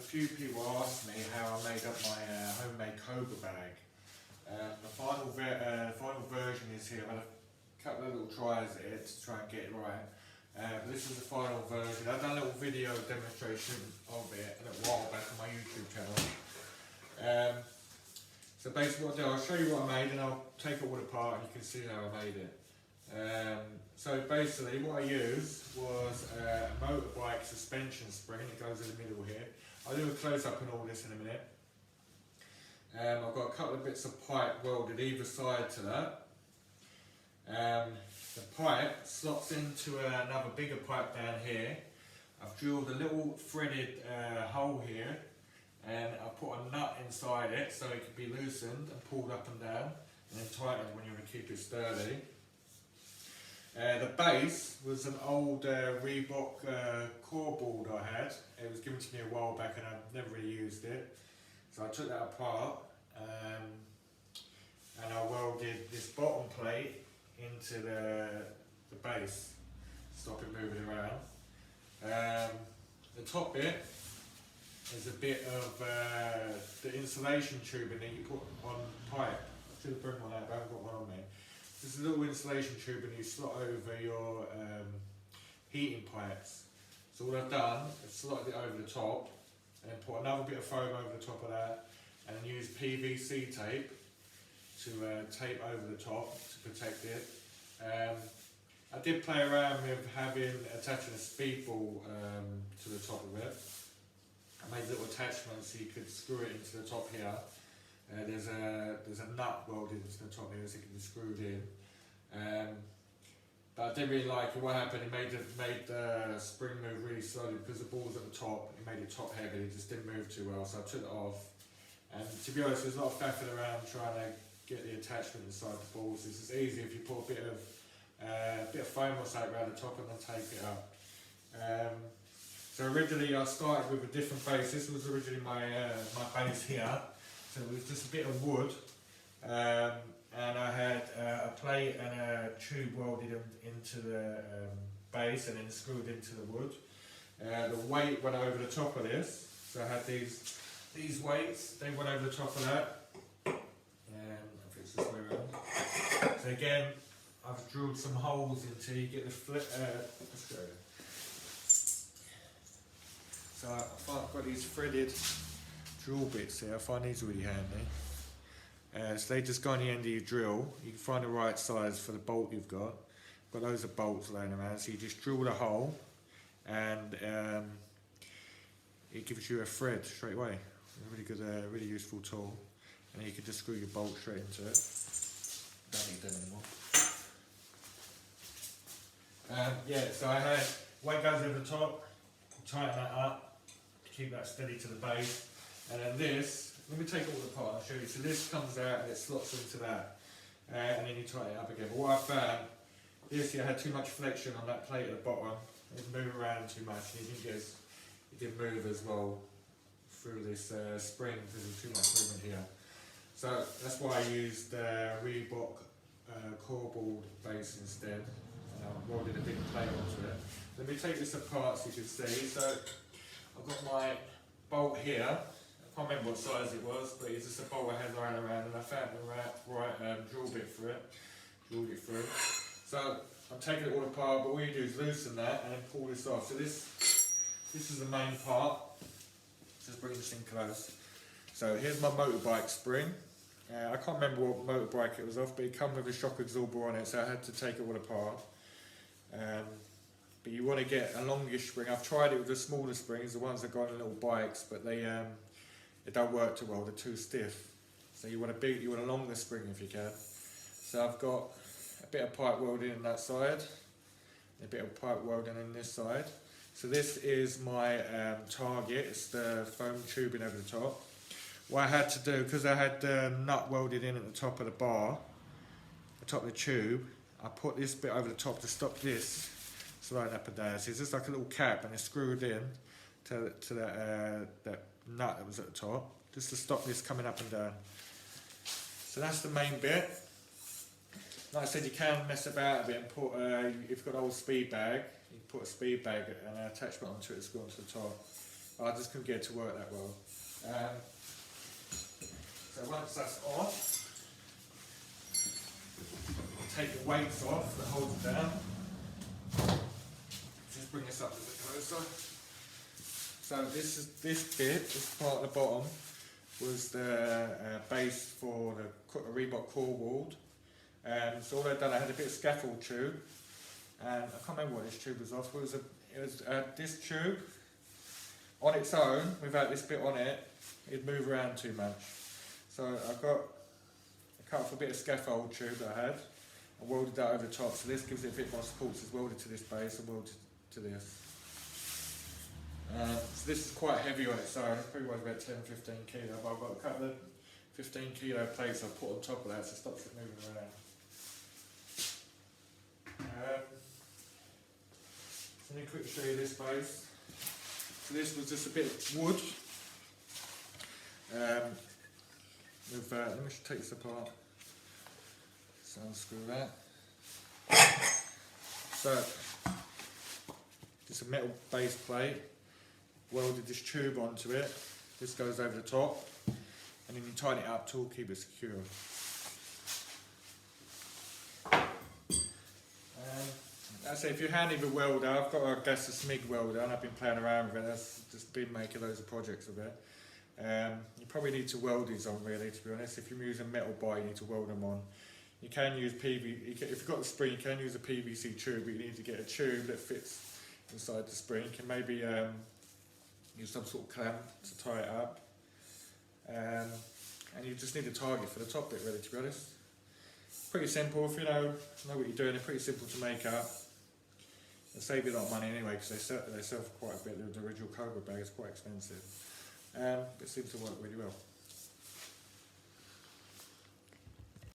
few people asked me how I made up my homemade cobra bag. The final version is here. I've had a couple of little tries at it to try and get it right. But this is the final version. I've done a little video demonstration of it a little while back on my YouTube channel. So basically what I'll do, I'll show you what I made and I'll take it all apart and you can see how I made it. So basically what I used was a motorbike suspension spring that goes in the middle here. I'll do a close up on all this in a minute. I've got a couple of bits of pipe welded either side to that. The pipe slots into another bigger pipe down here. I've drilled a little threaded hole here and I've put a nut inside it so it can be loosened and pulled up and down and then tightened when you want to keep it sturdy. The base was an old Reebok core board I had. It was given to me a while back and I've never really used it. So I took that apart and I welded this bottom plate into the base, stop it moving around. The top bit is a bit of the insulation tubing that you put on pipe. I should have brought one out, but I haven't got one on me. This is a little insulation tube and you slot over your heating pipes. So what I've done is slotted it over the top and then put another bit of foam over the top of that and then use PVC tape to tape over the top to protect it. I did play around with attaching a speedball to the top of it. I made little attachments so you could screw it into the top here. There's a nut welded into the top here so it can be screwed in. But I didn't really like it. What happened, it made the spring move really slowly because the ball was at the top. It made it top heavy, it just didn't move too well, so I took it off. And to be honest, there's a lot of faffing around trying to get the attachment inside the balls. This is easy if you put a bit of foam or something around the top and then tape it up. So originally I started with a different base. This was originally my base here. So it was just a bit of wood, and I had a plate and a tube welded into the base and then screwed into the wood. The weight went over the top of this, so I had these weights, they went over the top of that. I'll fix this way around. So again, I've drilled some holes until you get the flip. Let's go. So I've got these threaded drill bits here. I find these really handy. So they just go on the end of your drill. You can find the right size for the bolt you've got. Got loads of bolts laying around, so you just drill the hole and it gives you a thread straight away. A really good, really useful tool. And then you can just screw your bolt straight into it. Don't need them anymore. Yeah, so I had weight goes over the top, tighten that up to keep that steady to the base. And then this, let me take it all apart and I'll show you. So this comes out and it slots into that. And then you tighten it up again. But what I found, this year I had too much flexion on that plate at the bottom. It was moving around too much. And it didn't move as well through this spring because there was too much movement here. So that's why I used Reebok core board base instead. And I welded a big plate onto it. Let me take this apart so you can see. So I've got my bolt here. I can't remember what size it was, but it's just a bolt I had lying around and I found the right drill bit for it. Drilled it through. So I'm taking it all apart, but all you do is loosen that and then pull this off. So this is the main part. Just bring this in close. So here's my motorbike spring. I can't remember what motorbike it was off, but it came with a shock absorber on it, so I had to take it all apart. But you want to get a longish spring. I've tried it with the smaller springs, the ones that got on little bikes, but they don't work too well. They're too stiff. So you want a longer spring if you can. So I've got a bit of pipe welding on that side, a bit of pipe welding on this side. So this is my target. It's the foam tubing over the top. What I had to do, because I had the nut welded in at the top of the bar, the top of the tube, I put this bit over the top to stop this sliding up and down. So it's just like a little cap and it's screwed in to that nut that was at the top, just to stop this coming up and down. So that's the main bit. Like I said, you can mess about a bit and put, if you've got an old speed bag, you can put a speed bag and an attachment onto it and screw onto the top. I just couldn't get it to work that well. So once that's off, take the weights off that hold it down. Just bring this up a bit closer. So this bit, this part at the bottom, was the base for the Reebok core wall. So all I'd done, I had a bit of scaffold tube, and I can't remember what this tube was off. It was this tube on its own, without this bit on it, it'd move around too much. So I cut off a bit of scaffold tube that I had, and welded that over the top. So this gives it a bit more support. So it's welded to this base and welded to this. So this is quite heavy on its own. It probably weighs about 10-15 kilo, but I've got a couple of 15 kilo plates I've put on top of that, so it stops it moving around. Let me quickly show you this base. So this was just a bit of wood. Let me just take this apart. So unscrew that. So, just a metal base plate. Welded this tube onto it. This goes over the top, and then you tighten it up to keep it secure. That's it. If you're handy with a welder, I've got a gas smig welder, and I've been playing around with it. That's just been making loads of projects with it. You probably need to weld these on, really, to be honest. If you're using metal bar, you need to weld them on. You can use if you've got the spring, you can use a PVC tube, but you need to get a tube that fits inside the spring. You can maybe use some sort of clamp to tie it up, and you just need a target for the top bit, really, to be honest. Pretty simple. If you know what you're doing, they're pretty simple to make up. They save you a lot of money anyway, because they sell for quite a bit. The original Cobra bag is quite expensive, but it seems to work really well.